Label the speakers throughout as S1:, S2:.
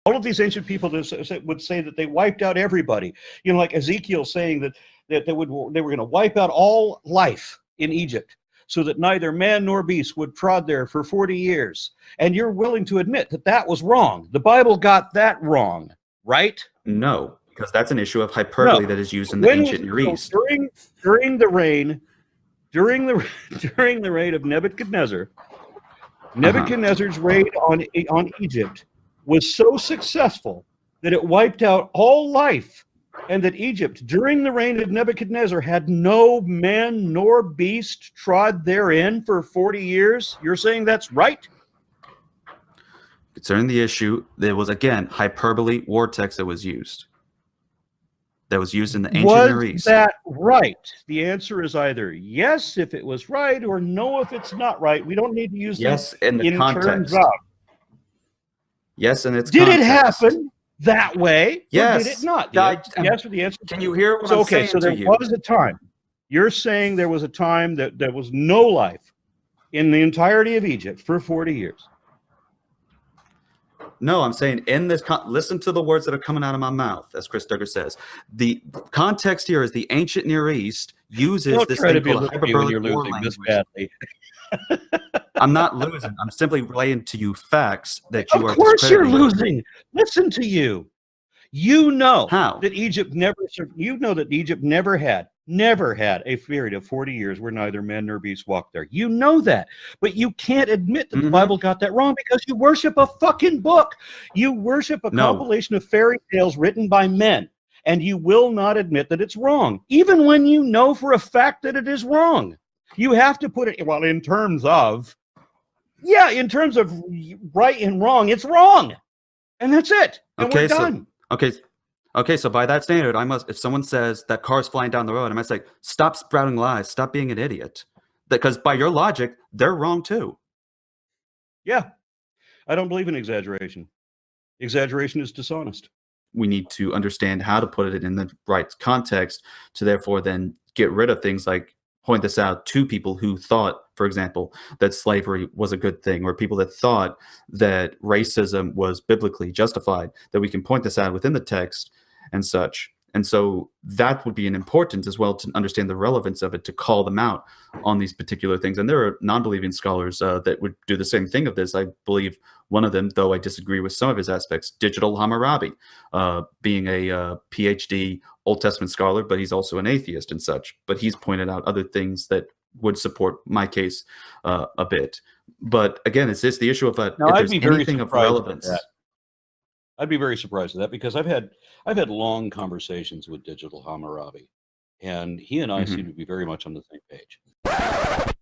S1: All of these ancient people would say that they wiped out everybody. You know, like Ezekiel saying that they were going to wipe out all life in Egypt, so that neither man nor beast would trod there for 40 years. And you're willing to admit that that was wrong. The Bible got that wrong, right?
S2: No, because that's an issue of hyperbole that is used in the ancient Near East.
S1: During the reign of Nebuchadnezzar, Nebuchadnezzar's raid on Egypt was so successful that it wiped out all life, and that Egypt, during the reign of Nebuchadnezzar, had no man nor beast trod therein for 40 years. You're saying that's right?
S2: Concerning the issue, there was, again, hyperbole war text that was used. That was used in the ancient Near East.
S1: Was that right? The answer is either yes if it was right, or no if it's not right. We don't need to use
S2: yes
S1: this
S2: in the context.
S1: Terms of.
S2: Yes, and it's
S1: did
S2: context.
S1: It happen that way?
S2: Yes.
S1: Or did it not? Yes or the answer?
S2: Can you hear what I'm saying
S1: so there was a time. You're saying there was a time that there was no life in the entirety of Egypt for 40 years.
S2: No, I'm saying in this, listen to the words that are coming out of my mouth, as Chris Duggar says. The context here is the ancient Near East uses this thing called a hyperbolic war language. I'm not losing. I'm simply relaying to you facts that you are discrediting.
S1: Of course you're losing. Listen to you. You know
S2: how
S1: that Egypt never had a period of 40 years where neither man nor beast walked there. You know that, but you can't admit that the Bible got that wrong because you worship a fucking book. You worship a compilation of fairy tales written by men, and you will not admit that it's wrong, even when you know for a fact that it is wrong. You have to put it, well, in terms of right and wrong, it's wrong, and that's it. And we're done.
S2: Okay, so by that standard, if someone says that car's flying down the road, I might say, stop sprouting lies, stop being an idiot. Because by your logic, they're wrong too.
S1: Yeah, I don't believe in exaggeration. Exaggeration is dishonest.
S2: We need to understand how to put it in the right context to therefore then get rid of things like point this out to people who thought, for example, that slavery was a good thing, or people that thought that racism was biblically justified, that we can point this out within the text and such. And so that would be an important as well to understand the relevance of it, to call them out on these particular things. And there are non-believing scholars that would do the same thing of this. I believe one of them, though I disagree with some of his aspects, Digital Hammurabi, being a PhD Old Testament scholar, but he's also an atheist and such. But he's pointed out other things that would support my case a bit. But again, it's just the issue of if there's anything of relevance.
S1: I'd be very surprised at that, because I've had long conversations with Digital Hammurabi, and he and I seem to be very much on the same page.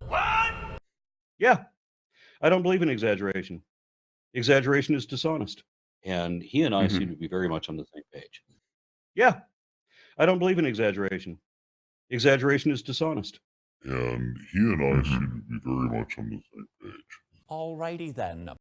S1: What? Yeah, I don't believe in exaggeration. Exaggeration is dishonest, and he and I seem to be very much on the same page. Yeah, I don't believe in exaggeration. Exaggeration is dishonest,
S3: and he and I seem to be very much on the same page.
S4: Alrighty then.